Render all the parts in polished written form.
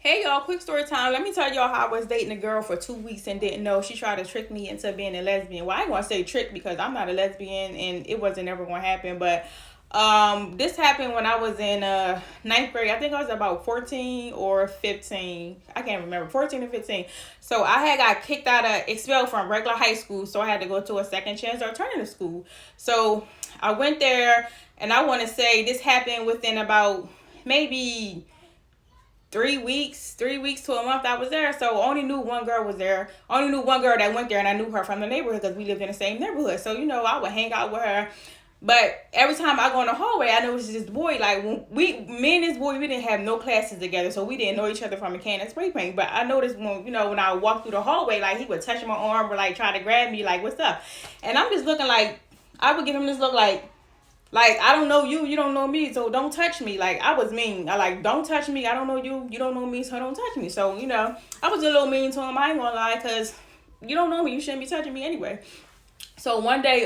Hey y'all, quick story time. Let me tell y'all how I was dating a girl for 2 weeks and didn't know. She tried to trick me into being a lesbian. Well, I ain't gonna say trick because I'm not a lesbian and it wasn't ever gonna happen. But this happened when I was in ninth grade. I think I was about 14 or 15. I can't remember, 14 or 15. So I had got kicked out of expelled from regular high school, so I had to go to a second chance alternative school. So I went there, and I want to say this happened within about maybe 3 weeks to a month I was there. So only knew one girl was there. Only knew one girl that went there, and I knew her from the neighborhood because we lived in the same neighborhood. So I would hang out with her. But every time I go in the hallway, I noticed this boy. Like when me and this boy, we didn't have no classes together, so we didn't know each other from a can of spray paint. But I noticed when I walked through the hallway, like he would touch my arm or like try to grab me, like what's up? And I'm just looking like I would give him this look like I don't know you, you don't know me, so don't touch me. Like I was mean. I like don't touch me. I don't know you, you don't know me, so don't touch me. So I was a little mean to him. I ain't gonna lie, cause you don't know me, you shouldn't be touching me anyway. So one day,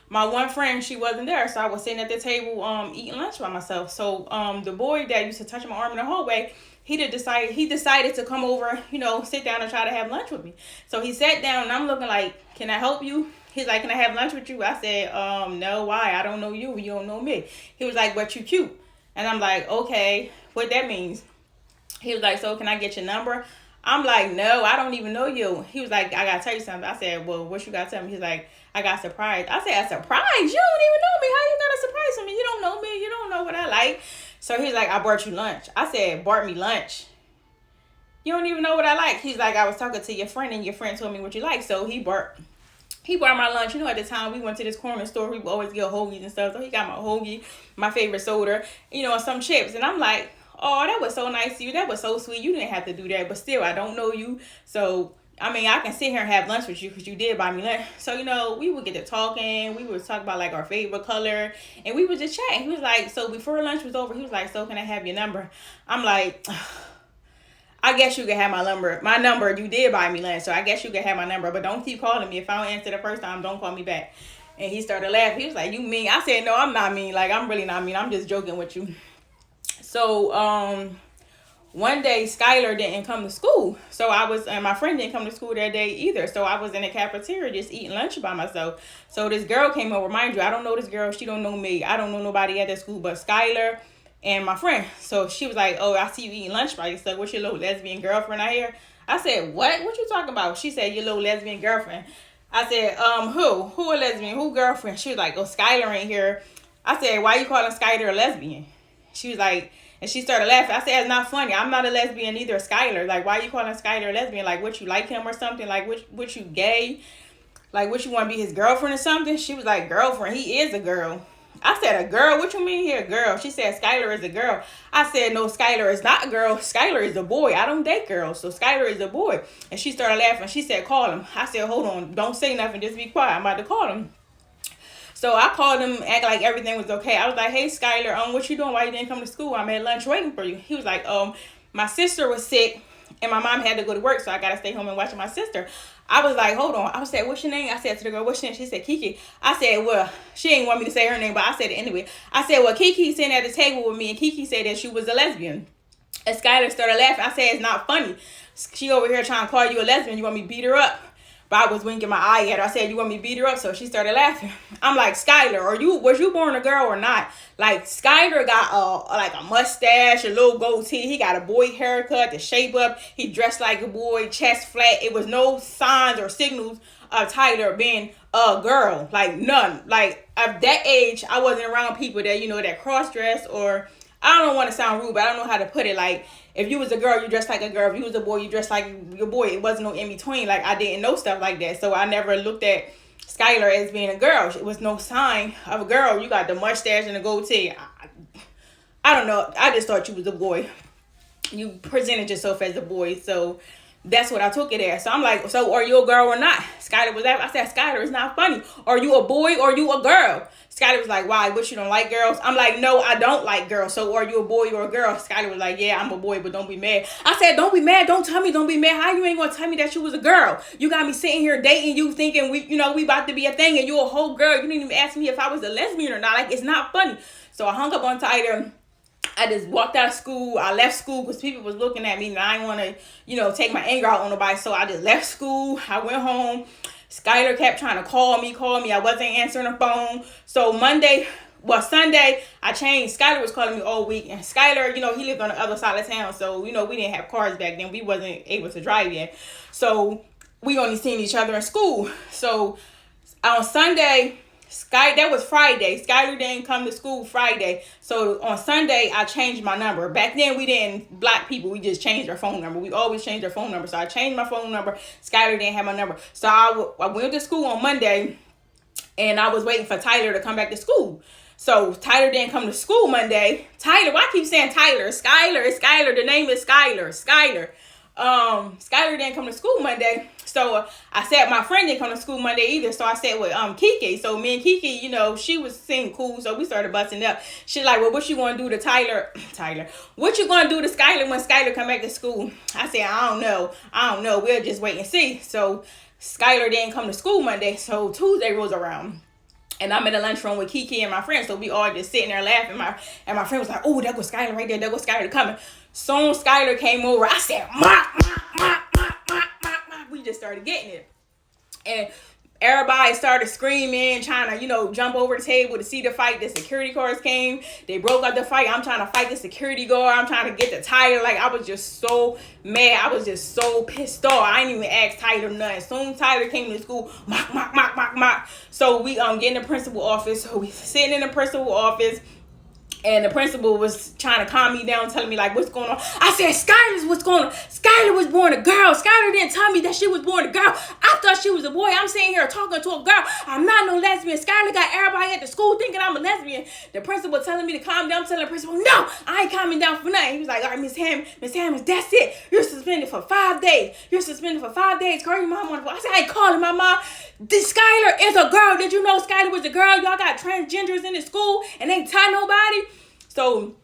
my one friend she wasn't there, so I was sitting at the table, eating lunch by myself. So the boy that used to touch my arm in the hallway, he decided to come over, sit down and try to have lunch with me. So he sat down, and I'm looking like, can I help you? He's like, can I have lunch with you? I said, no, why? I don't know you. You don't know me. He was like, but you cute. And I'm like, okay, what that means? He was like, so can I get your number? I'm like, no, I don't even know you. He was like, I gotta tell you something. I said, well, what you gotta tell me? He's like, I got surprised. I said, a surprise? You don't even know me. How you got a surprise for me? You don't know me. You don't know what I like. So he's like, I bought you lunch. I said, bought me lunch? You don't even know what I like. He's like, I was talking to your friend and your friend told me what you like. So he bought my lunch. At the time we went to this corner store, we would always get hoagies and stuff. So he got my hoagie, my favorite soda, and some chips. And I'm like, oh, that was so nice of you. That was so sweet. You didn't have to do that. But still, I don't know you. So, I mean, I can sit here and have lunch with you because you did buy me lunch. So, we would get to talking. We would talk about, like, our favorite color. And we would just chat. He was like, so before lunch was over, he was like, so can I have your number? I'm like, I guess you can have my number. My number, you did buy me lunch, so I guess you can have my number. But don't keep calling me. If I don't answer the first time, don't call me back. And he started laughing. He was like, you mean? I said, no, I'm not mean. Like, I'm really not mean. I'm just joking with you. So, one day, Skylar didn't come to school. And my friend didn't come to school that day either. So I was in the cafeteria just eating lunch by myself. So this girl came over. Mind you, I don't know this girl. She don't know me. I don't know nobody at that school but Skylar and my friend. So she was like, oh, I see you eating lunch by yourself. What's your little lesbian girlfriend out here? I said, what? What you talking about? She said, your little lesbian girlfriend. I said, who? Who a lesbian? Who girlfriend? She was like, oh, Skylar ain't here. I said, why you calling Skylar a lesbian? She was like, and she started laughing. I said, it's not funny. I'm not a lesbian either, Skylar. Like, why you calling Skylar a lesbian? Like, what, you like him or something? Like, what you gay? Like, what, you want to be his girlfriend or something? She was like, girlfriend. He is a girl. I said, a girl? What you mean here, girl? She said, Skylar is a girl. I said, no, Skylar is not a girl. Skylar is a boy. I don't date girls, so Skylar is a boy. And she started laughing. She said, call him. I said, hold on. Don't say nothing. Just be quiet. I'm about to call him. So I called him, act like everything was okay. I was like, hey, Skylar, what you doing? Why you didn't come to school? I'm at lunch waiting for you. He was like, my sister was sick and my mom had to go to work, so I got to stay home and watch my sister. I was like, hold on. I said, what's your name? I said to the girl, what's your name? She said, Kiki. I said, well, she didn't want me to say her name, but I said it anyway. I said, well, Kiki sitting at the table with me, and Kiki said that she was a lesbian. And Skylar started laughing. I said, it's not funny. She over here trying to call you a lesbian. You want me to beat her up? But I was winking my eye at her. I said, you want me to beat her up? So she started laughing. I'm like, Skylar, was you born a girl or not? Like, Skylar got a mustache, a little goatee. He got a boy haircut, the shape up. He dressed like a boy, chest flat. It was no signs or signals of Tyler being a girl. Like, none. Like, at that age, I wasn't around people that, that cross-dress or... I don't want to sound rude, but I don't know how to put it. Like, if you was a girl, you dressed like a girl. If you was a boy, you dressed like your boy. It wasn't no in between. Like, I didn't know stuff like that. So I never looked at Skylar as being a girl. It was no sign of a girl. You got the mustache and the goatee. I don't know. I just thought you was a boy. You presented yourself as a boy. So that's what I took it as. So I'm like, so are you a girl or not? Skylar was that. I said, Skylar, it's not funny. Are you a boy or you a girl? Skylar was like, why? What, you don't like girls? I'm like, no, I don't like girls. So are you a boy or a girl? Skylar was like, yeah, I'm a boy, but don't be mad. I said, don't be mad. Don't tell me don't be mad. How you ain't going to tell me that you was a girl? You got me sitting here dating you thinking we about to be a thing and you a whole girl. You didn't even ask me if I was a lesbian or not. Like, it's not funny. So I hung up on Tyler. I just walked out of school. I left school because people was looking at me and I didn't want to, take my anger out on nobody. So I just left school. I went home. Skylar kept trying to call me. I wasn't answering the phone. So Sunday, I changed. Skylar was calling me all week. And Skylar, he lived on the other side of town. So, we didn't have cars back then. We wasn't able to drive yet. So we only seen each other in school. So on Sunday, that was Friday. Skylar didn't come to school Friday. So on Sunday, I changed my number. Back then, we didn't block people. We just changed our phone number. We always changed our phone number. So I changed my phone number. Skylar didn't have my number. So I went to school on Monday, and I was waiting for Tyler to come back to school. So Tyler didn't come to school Monday. Tyler, why I keep saying Tyler? Skylar. The name is Skylar. Skylar didn't come to school Monday. So I said my friend didn't come to school Monday either. So I said with Kiki. So me and Kiki, she was seeming cool. So we started busting up. She's like, well, what you gonna do to Tyler? What you gonna do to Skylar when Skylar come back to school? I said, I don't know. We'll just wait and see. So Skylar didn't come to school Monday. So Tuesday rolls around. And I'm in the lunchroom with Kiki and my friend. So we all just sitting there laughing. And my friend was like, oh, there goes Skylar right there. There goes Skylar coming. Soon Skylar came over. I said, mop. We just started getting it. And everybody started screaming, trying to, jump over the table to see the fight. The security guards came. They broke up the fight. I'm trying to fight the security guard. I'm trying to get the Tyler. Like, I was just so mad. I was just so pissed off. I didn't even ask Tyler nothing. Soon Tyler came to school, mock. So we get in the principal office. So we sitting in the principal office. And the principal was trying to calm me down, telling me, like, what's going on? I said, Skylar's what's going on. Skylar was born a girl. Skylar didn't tell me that she was born a girl. I thought she was a boy. I'm sitting here talking to a girl. I'm not no lesbian. Skylar got everybody at the school thinking I'm a lesbian. The principal telling me to calm down. I'm telling the principal, no, I ain't calming down for nothing. He was like, all right, Miss Hammond, that's it. You're suspended for 5 days. Call your mom on the phone. I said, I ain't calling my mom. This Skylar is a girl. Did you know Skylar was a girl? Y'all got transgenders in the school and ain't tell nobody. So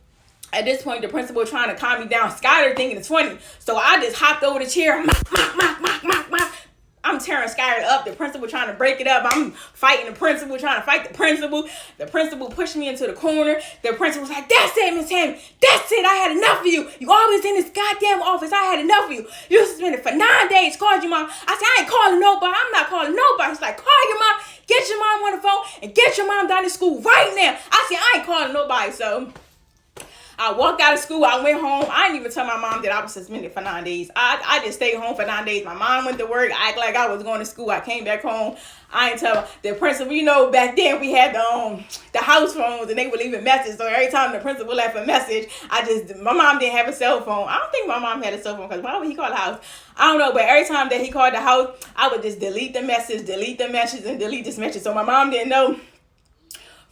at this point, the principal trying to calm me down. Skylar thinking it's funny. So I just hopped over the chair. Mock. I'm tearing Skylar up. The principal trying to break it up. I'm fighting the principal, trying to fight the principal. The principal pushed me into the corner. The principal was like, that's it, Miss Hammond. That's it. I had enough of you. You always in this goddamn office. I had enough of you. You suspended for 9 days. Called your mom. I said, I ain't calling nobody. I'm not calling nobody. He's like, call your mom. Get your mom on the phone and get your mom down to school right now. I said, I ain't calling nobody. So I walked out of school. I went home. I didn't even tell my mom that I was suspended for 9 days. I just stayed home for 9 days. My mom went to work. I act like I was going to school. I came back home. I ain't tell the principal. Back then we had the house phones and they would leave a message. So every time the principal left a message, my mom didn't have a cell phone. I don't think my mom had a cell phone because why would he call the house? I don't know. But every time that he called the house, I would just delete the message, and delete this message. So my mom didn't know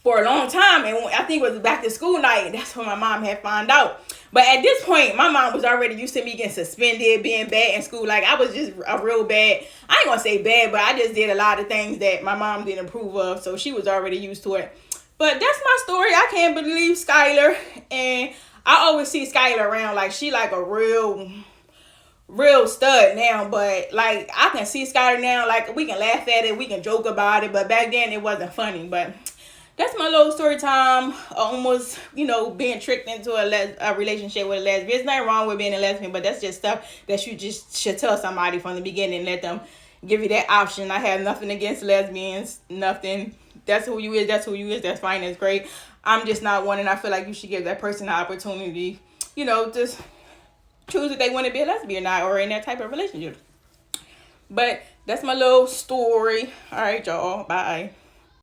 for a long time, and I think it was back to school night. That's when my mom had found out. But at this point, my mom was already used to me getting suspended, being bad in school. Like, I was just a real bad, I ain't gonna say bad, but I just did a lot of things that my mom didn't approve of, so she was already used to it. But that's my story. I can't believe Skylar, and I always see Skylar around like she like a real stud now, but like I can see Skylar now, like we can laugh at it, we can joke about it, but back then it wasn't funny. But that's my little story time. Almost, being tricked into a relationship with a lesbian. There's nothing wrong with being a lesbian, but that's just stuff that you just should tell somebody from the beginning. Let them give you that option. I have nothing against lesbians. Nothing. That's who you is. That's fine. That's great. I'm just not one, and I feel like you should give that person the opportunity, just choose if they want to be a lesbian or not, or in that type of relationship. But that's my little story. All right, y'all. Bye.